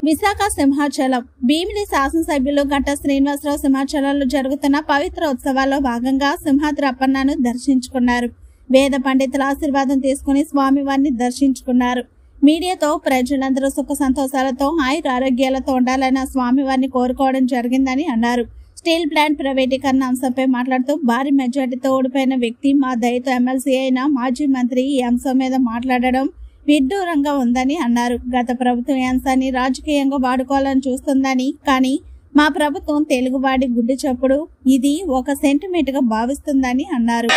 విశాఖ సింహాచలం భీమిలి శాసనసభ్యులు గంటా శ్రీనివాసరావు సింహాచలంలో జరుగుతున్న పవిత్ర ఉత్సవాల్లో భాగంగా సింహాద్రి అప్పన్నను దర్శించుకున్నారు. వేద పండితుల ఆశీర్వాదం తీసుకుని స్వామివారిని దర్శించుకున్నారు. మీడియాతో ప్రజలందరూ సుఖ సంతోషాలతో ఆయుర ఆరోగ్యాలతో ఉండాలని స్వామివారిని కోరుకోవడం జరిగిందని అన్నారు. స్టీల్ ప్లాంట్ ప్రైవేటీకరణ అంశంపై మాట్లాడుతూ భారీ మెజార్టీతో ఓడిపోయిన వ్యక్తి మా దయతో ఎమ్మెల్సీ అయిన మాజీ మంత్రి ఈ అంశం మీద మాట్లాడడం విడ్డూరంగా ఉందని అన్నారు. గత ప్రభుత్వం ఈ అంశాన్ని రాజకీయంగా వాడుకోవాలని చూస్తుందని, కానీ మా ప్రభుత్వం తెలుగువాడి గుడ్డి చప్పుడు ఇది ఒక సెంటిమెంట్ గా భావిస్తుందని అన్నారు.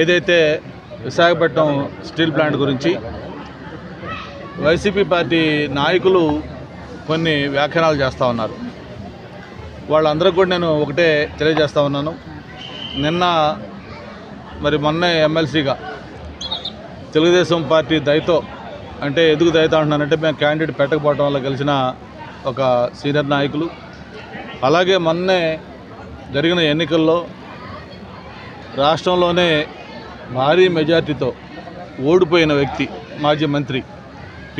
ఏదైతే విశాఖపట్నం స్టీల్ ప్లాంట్ గురించి వైసీపీ పార్టీ నాయకులు కొన్ని వ్యాఖ్యానాలు చేస్తూ ఉన్నారు. వాళ్ళందరికీ కూడా నేను ఒకటే తెలియజేస్తూ ఉన్నాను. నిన్న మొన్నే ఎమ్మెల్సీగా తెలుగుదేశం పార్టీ దయతో, అంటే ఎందుకు దయతో అంటున్నానంటే మేము క్యాండిడేట్ పెట్టకపోవడం వల్ల గెలిచిన ఒక సీనియర్ నాయకులు, అలాగే మొన్నే జరిగిన ఎన్నికల్లో రాష్ట్రంలోనే భారీ మెజార్టీతో ఓడిపోయిన వ్యక్తి మాజీ మంత్రి,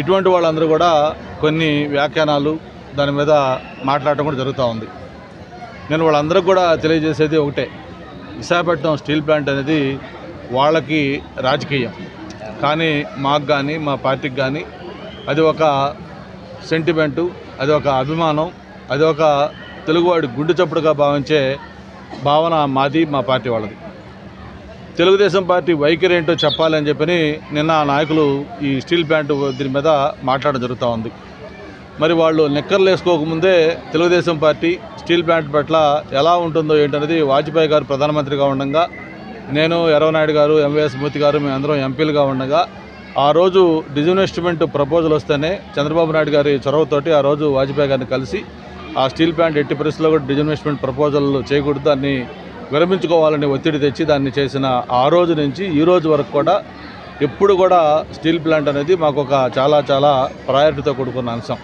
ఇటువంటి వాళ్ళందరూ కూడా కొన్ని వ్యాఖ్యానాలు దాని మీద మాట్లాడటం కూడా జరుగుతూ ఉంది. నేను వాళ్ళందరూ కూడా తెలియజేసేది ఒకటే, విశాఖపట్నం స్టీల్ ప్లాంట్ అనేది వాళ్ళకి రాజకీయం, కానీ మాకు కానీ మా పార్టీకి కానీ అది ఒక సెంటిమెంటు, అది ఒక అభిమానం, అది ఒక తెలుగువాడి గుండె చప్పుడుగా భావించే భావన మాది, మా పార్టీ వాళ్ళది. తెలుగుదేశం పార్టీ వైఖరి ఏంటో చెప్పాలని చెప్పని నిన్న నాయకులు ఈ స్టీల్ ప్లాంట్ దీని మీద మాట్లాడడం జరుగుతూ ఉంది. మరి వాళ్ళు నిక్కర్లు వేసుకోకముందే తెలుగుదేశం పార్టీ స్టీల్ ప్లాంట్ పట్ల ఎలా ఉంటుందో ఏంటనేది వాజ్పేయి గారు ప్రధానమంత్రిగా ఉండగా, నేను ఎర్రవనాయుడు గారు, ఎంవీఎస్ మూర్తి గారు మేమందరం ఎంపీలుగా ఉండగా ఆ రోజు డిజిన్వెస్ట్మెంట్ ప్రపోజల్ వస్తేనే చంద్రబాబు నాయుడు గారి చొరవతోటి ఆ రోజు వాజ్పేయి గారిని కలిసి ఆ స్టీల్ ప్లాంట్ ఎట్టి పరిస్థితుల్లో కూడా డిజిన్వెస్ట్మెంట్ ప్రపోజల్ చేయకూడదు, దాన్ని విరమించుకోవాలని ఒత్తిడి తెచ్చి దాన్ని చేసిన ఆ రోజు నుంచి ఈ రోజు వరకు కూడా ఎప్పుడు కూడా స్టీల్ ప్లాంట్ అనేది మాకు ఒక చాలా ప్రయారిటీతో కూడుకున్న అంశం.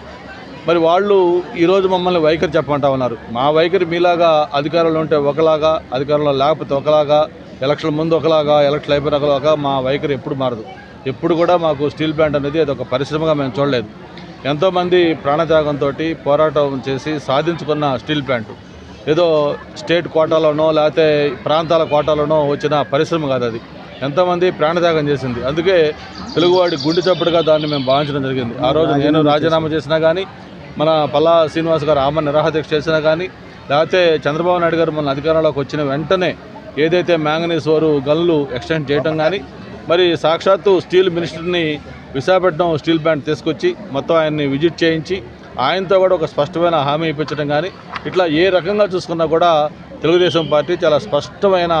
మరి వాళ్ళు ఈరోజు మమ్మల్ని వైఖరి చెప్పమంటా ఉన్నారు. మా వైఖరి మీలాగా అధికారంలో ఉంటే ఒకలాగా, అధికారంలో లేకపోతే ఒకలాగా, ఎలక్షన్ ముందు ఒకలాగా, ఎలక్షన్ అయిపోయిన ఒకలాగా మా వైఖరి ఎప్పుడు మారదు. ఎప్పుడు కూడా మాకు స్టీల్ ప్లాంట్ అనేది అది ఒక పరిశ్రమగా మేము చూడలేదు. ఎంతోమంది ప్రాణత్యాగంతో పోరాటం చేసి సాధించుకున్న స్టీల్ ప్లాంట్ ఏదో స్టేట్ కోటాలోనో లేకపోతే ప్రాంతాల కోటాలోనో వచ్చిన పరిశ్రమ కాదు, అది ఎంతోమంది ప్రాణత్యాగం చేసింది. అందుకే తెలుగువాడి గుండె చప్పుడుగా దాన్ని మేము భావించడం జరిగింది. ఆ రోజు నేను రాజీనామా చేసినా కానీ, మన పల్లా శ్రీనివాస్ గారు ఆమె నిరాహారదీక్ష చేసినా కానీ, లేకపోతే చంద్రబాబు నాయుడు గారు మన అధికారంలోకి వచ్చిన వెంటనే ఏదైతే మ్యాంగనీస్ ఓరు గన్లు ఎక్స్టెండ్ చేయడం కానీ, మరి సాక్షాత్తు స్టీల్ మినిస్టర్ని విశాఖపట్నం స్టీల్ ప్లాంట్ తీసుకొచ్చి మొత్తం ఆయన్ని విజిట్ చేయించి ఆయనతో కూడా ఒక స్పష్టమైన హామీ ఇప్పించడం కానీ, ఇట్లా ఏ రకంగా చూసుకున్నా కూడా తెలుగుదేశం పార్టీ చాలా స్పష్టమైన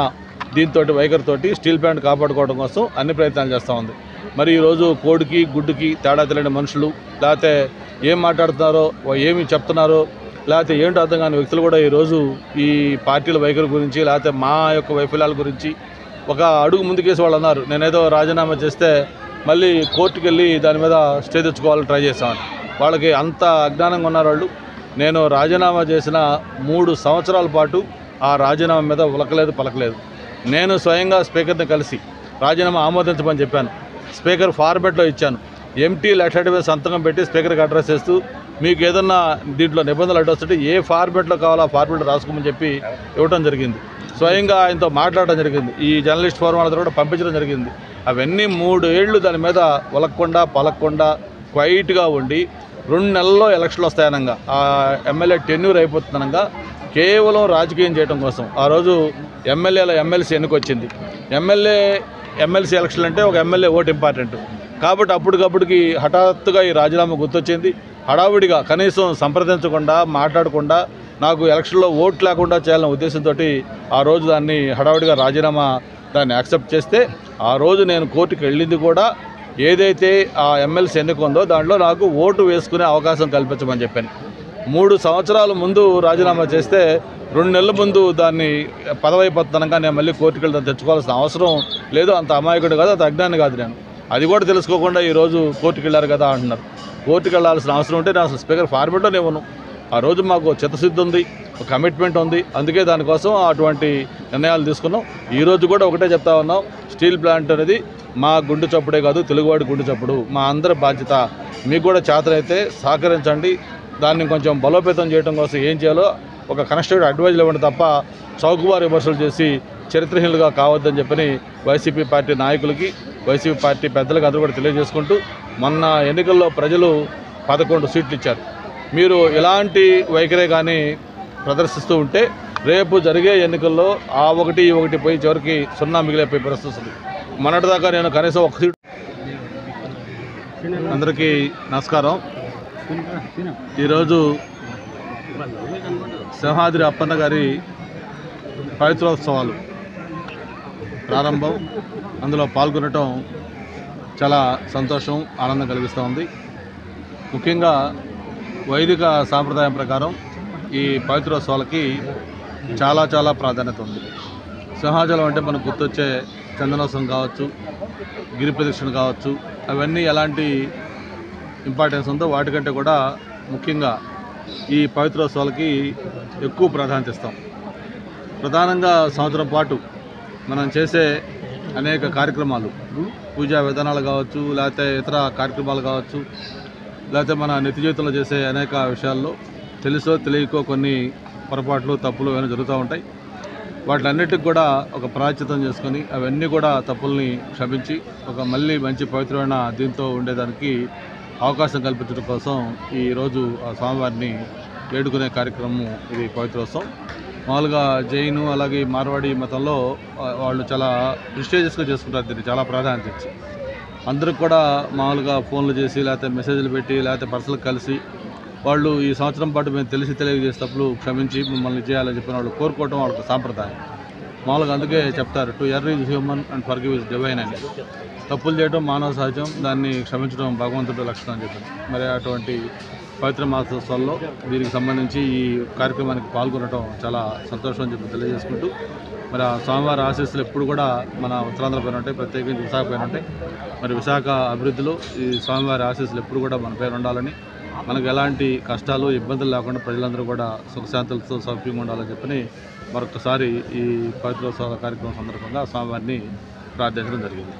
దీంతో వైఖరితోటి స్టీల్ ప్లాంట్ కాపాడుకోవడం కోసం అన్ని ప్రయత్నాలు చేస్తూ ఉంది. మరి ఈరోజు కోడికి గుడ్డుకి తేడా తెలియని మనుషులు, లేకపోతే ఏం మాట్లాడుతున్నారో ఏమి చెప్తున్నారో లేకపోతే ఏంటో అర్థం కాని వ్యక్తులు కూడా ఈరోజు ఈ పార్టీల వైఖరి గురించి లేకపోతే మా యొక్క వైఫల్యాల గురించి ఒక అడుగు ముందుకేసి వాళ్ళు అన్నారు. నేనేదో రాజీనామా చేస్తే మళ్ళీ కోర్టుకు వెళ్ళి దాని మీద స్టే తెచ్చుకోవాలని ట్రై చేశాను. వాళ్ళకి అంత అజ్ఞానంగా ఉన్నారు వాళ్ళు. నేను రాజీనామా చేసిన 3 సంవత్సరాల పాటు ఆ రాజీనామా మీద ఉలకలేదు పలకలేదు. నేను స్వయంగా స్పీకర్ని కలిసి రాజీనామా ఆమోదించమని చెప్పాను. స్పీకర్ ఫార్మాట్లో ఇచ్చాను. ఎంటీ లెటర్ మీద సంతకం పెట్టి స్పీకర్కి అడ్రస్ చేస్తూ మీకు ఏదన్నా దీంట్లో నిబంధనలు అడ్డొస్తుంటే ఏ ఫార్మాట్లో కావాలో ఆ ఫార్మాట్ రాసుకోమని చెప్పి ఇవ్వడం జరిగింది. స్వయంగా ఆయనతో మాట్లాడడం జరిగింది. ఈ జర్నలిస్ట్ ఫోరం వాళ్ళతో కూడా పంపించడం జరిగింది. అవన్నీ 3 ఏళ్ళు దాని మీద ఉలకకుండా పలకకుండా క్వైట్గా ఉండి 2 నెలల్లో ఎలక్షన్లు వస్తాయనగా ఆ ఎమ్మెల్యే టెన్యూర్ అయిపోతుందనగా కేవలం రాజకీయం చేయడం కోసం ఆ రోజు ఎమ్మెల్సీ ఎన్నికొచ్చింది. ఎమ్మెల్సీ ఎలక్షన్లు అంటే ఒక ఎమ్మెల్యే ఓటు ఇంపార్టెంట్ కాబట్టి అప్పటికప్పుడుకి హఠాత్తుగా ఈ రాజీనామా గుర్తొచ్చింది. హడావుడిగా కనీసం సంప్రదించకుండా మాట్లాడకుండా నాకు ఎలక్షన్లో ఓటు లేకుండా చేయాలనే ఉద్దేశంతో ఆ రోజు దాన్ని హడావుడిగా రాజీనామా దాన్ని యాక్సెప్ట్ చేస్తే ఆ రోజు నేను కోర్టుకు వెళ్ళింది కూడా ఏదైతే ఆ ఎమ్మెల్సీ ఎన్నిక ఉందో దాంట్లో నాకు ఓటు వేసుకునే అవకాశం కల్పించమని చెప్పాను. 3 సంవత్సరాల ముందు రాజీనామా చేస్తే 2 నెలల ముందు దాన్ని పదవైపోతున్నాక నేను మళ్ళీ కోర్టుకు వెళ్తే తెచ్చుకోవాల్సిన అవసరం లేదు. అంత అమాయకుడు కాదు, అంత అజ్ఞాని కాదు నేను. అది కూడా తెలుసుకోకుండా ఈరోజు కోర్టుకు వెళ్ళారు కదా అంటున్నారు. కోర్టుకు వెళ్ళాల్సిన అవసరం ఉంటే నేను స్పీకర్ ఫార్మాట్లో ఇవ్వను. ఆ రోజు మాకు చిత్తశుద్ధి ఉంది, ఒక కమిట్మెంట్ ఉంది. అందుకే దానికోసం అటువంటి నిర్ణయాలు తీసుకున్నాం. ఈరోజు కూడా ఒకటే చెప్తా ఉన్నాం, స్టీల్ ప్లాంట్ అనేది మా గుండె చప్పుడే కాదు, తెలుగువాడి గుండె చప్పుడు. మా అందరి బాధ్యత. మీకు కూడా చేతనైతే సహకరించండి. దాన్ని కొంచెం బలోపేతం చేయడం కోసం ఏం చేయాలో ఒక కన్స్ట్రక్టివ్ అడ్వైజులు ఇవ్వండి తప్ప చౌకబారు విమర్శలు చేసి చరిత్రహీనులుగా కావద్దని చెప్పని వైసీపీ పార్టీ నాయకులకి, వైసీపీ పార్టీ పెద్దలకు అందరూ కూడా తెలియజేసుకుంటూ, మొన్న ఎన్నికల్లో ప్రజలు 11 సీట్లు ఇచ్చారు. మీరు ఇలాంటి వైఖరే కానీ ప్రదర్శిస్తూ ఉంటే రేపు జరిగే ఎన్నికల్లో ఆ ఒకటి పోయి చివరికి 0 మిగిలిపోయే పరిస్థితి వస్తుంది. మొన్నటిదాకా నేను కనీసం 1 సీటు. అందరికీ నమస్కారం. ఈరోజు సింహాద్రి అప్పన్న గారి పవిత్రోత్సవాలు ప్రారంభం. అందులో పాల్గొనటం చాలా సంతోషం, ఆనందం కలిగిస్తూ ఉంది. ముఖ్యంగా వైదిక సాంప్రదాయం ప్రకారం ఈ పవిత్రోత్సవాలకి చాలా ప్రాధాన్యత ఉంది. సింహాచలం అంటే మనకు గుర్తొచ్చే చందనోత్సవం కావచ్చు, గిరి ప్రదక్షిణ కావచ్చు, అవన్నీ ఎలాంటి ఇంపార్టెన్స్ ఉందో వాటికంటే కూడా ముఖ్యంగా ఈ పవిత్రోత్సవాలకి ఎక్కువ ప్రాధాన్యత ఇస్తాం. ప్రధానంగా సంవత్సరం పాటు మనం చేసే అనేక కార్యక్రమాలు, పూజా విధానాలు కావచ్చు, లేకపోతే ఇతర కార్యక్రమాలు కావచ్చు, లేకపోతే మన నిత్య జీవితంలో చేసే అనేక విషయాల్లో తెలుసో తెలియకో కొన్ని పొరపాట్లు, తప్పులు ఏమైనా జరుగుతూ ఉంటాయి. వాటిలన్నిటికి కూడా ఒక ప్రాయశ్చిత్తం చేసుకొని అవన్నీ కూడా తప్పుల్ని క్షమించి ఒక మళ్ళీ మంచి పవిత్రమైన దీంతో ఉండేదానికి అవకాశం కల్పించడం కోసం ఈరోజు ఆ స్వామివారిని వేడుకునే కార్యక్రమం ఇది పవిత్రోత్సవం. మామూలుగా జైను అలాగే మార్వాడి మతంలో వాళ్ళు చాలా ప్రిస్టేజియస్గా చేసుకుంటారు. దీన్ని చాలా ప్రాధాన్యత ఇచ్చి అందరికి కూడా మామూలుగా ఫోన్లు చేసి లేకపోతే మెసేజ్లు పెట్టి లేకపోతే పర్సనల్గా కలిసి వాళ్ళు ఈ సంవత్సరం పాటు మేము తెలియజేసేటప్పుడు క్షమించి మిమ్మల్ని చేయాలని చెప్పిన వాళ్ళు కోరుకోవటం వాళ్ళకి సాంప్రదాయం. మామూలుగా అందుకే చెప్తారు, to err is human and forgive is divine అని. తప్పులు చేయడం మానవ సహజం, దాన్ని క్షమించడం భగవంతుడి లక్షణం అని చెప్పింది. మరి అటువంటి పవిత్ర మాసోత్సవాల్లో దీనికి సంబంధించి ఈ కార్యక్రమానికి పాల్గొనడం చాలా సంతోషం అని చెప్పి తెలియజేసుకుంటూ, మరి ఆ స్వామివారి ఆశీస్సులు ఎప్పుడు కూడా మన ఉత్తరాంధ్ర పైన ఉంటాయి, ప్రత్యేకించి విశాఖ పైన ఉంటాయి. మరి విశాఖ అభివృద్ధిలో ఈ స్వామివారి ఆశీస్సులు ఎప్పుడు కూడా మన పైన ఉండాలని, మనకు ఎలాంటి కష్టాలు ఇబ్బందులు లేకుండా ప్రజలందరూ కూడా సుఖశాంతులతో సౌఖ్యంగా ఉండాలని చెప్పని మరొకసారి ఈ పవిత్రోత్సవాల కార్యక్రమం సందర్భంగా స్వామివారిని ప్రార్థించడం జరిగింది.